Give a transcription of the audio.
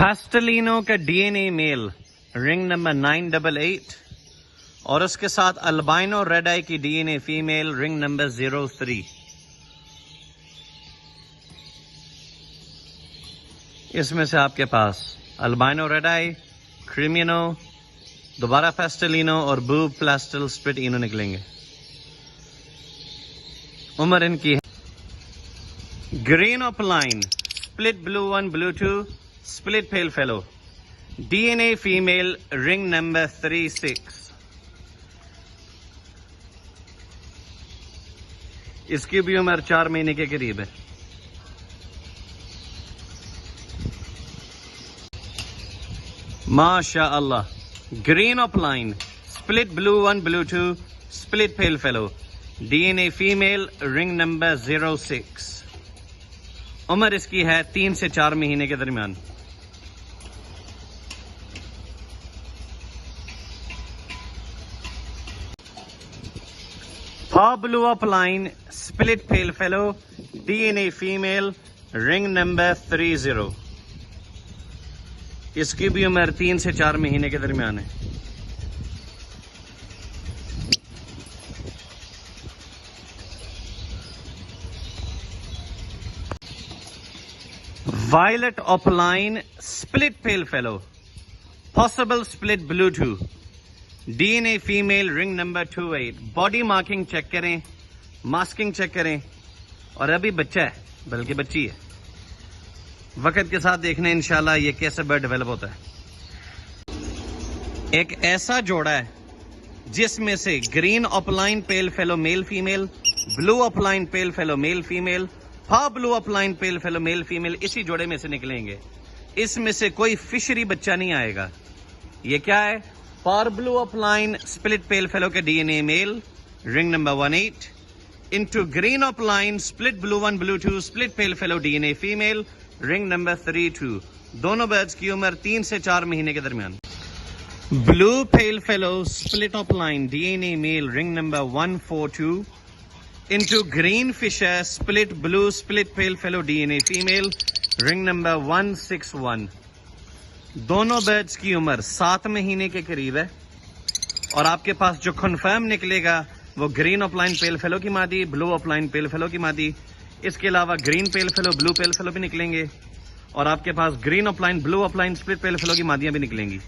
پیسٹلینو کا D N A male ring number 988 اور اس کے ساتھ البائنو ریڈ آئی کی ڈی این اے فیمیل رنگ نمبر 03. اس میں سے آپ کے پاس البائنو ریڈ آئی، کریمینو، دوبارہ پیسٹلینو اور بلو پلاسٹل سپلٹ اینو نکلیں گے. عمر ان کی ہے green opaline split blue 1 blue 2 split pale fallow D N A female رنگ نمبر 36. اس کی بھی عمر 4 مہینے کے قریب ہے. ماشاء اللہ. Green opaline split blue 1 blue 2 split pale fallow D N A female رنگ نمبر 06. عمر اس کی ہے 3 سے 4 مہینے کے درمیان. پا blue opaline split pale fallow D N A female رنگ نمبر 30. اس کی بھی عمر 3 سے 4 مہینے کے درمیان ہے. Violet opaline split pale fallow possible split blue 2 D N A female رنگ نمبر 28. باڈی مارکنگ چیک کریں، ماسکنگ چیک کریں، اور ابھی بچہ ہے بلکہ بچی ہے. وقت کے ساتھ دیکھنا انشاءاللہ یہ کیسے برڈ ڈیولپ ہوتا ہے. ایک ایسا جوڑا ہے جس میں سے گرین اوپلائن پیل فیلو میل فیمیل، بلو اوپلائن پیل فیلو میل فیمیل، پا بلو اوپلائن پیل فیلو میل فیمیل اسی جوڑے میں سے نکلیں گے. اس میں سے کوئی فشری بچہ نہیں آئے گا. یہ کیا ہے؟ Pair blue opaline split pale fallow کے D N A male ring number 18 into green opaline split blue 1 blue 2 split pale fallow D N A female رنگ نمبر 32. دونوں برڈز کی عمر 3 سے 4 مہینے کے درمیان. Blue pale fallow split opaline D N A male ring number 142 into green Fischer split blue split pale fallow D N A female رنگ number 161. دونوں birds کی عمر 7 مہینے کے قریب ہے. اور آپ کے پاس جو کنفرم نکلے گا وہ گرین اوپلائن پیل فیلو کی مادی، بلو اوپلائن پیل فیلو کی مادی، اس کے علاوہ گرین پیل فیلو، بلو پیل فیلو بھی نکلیں گے، اور آپ کے پاس گرین اوپلائن، بلو اوپلائن، سپلٹ پیل فیلو کی مادیاں بھی نکلیں گی.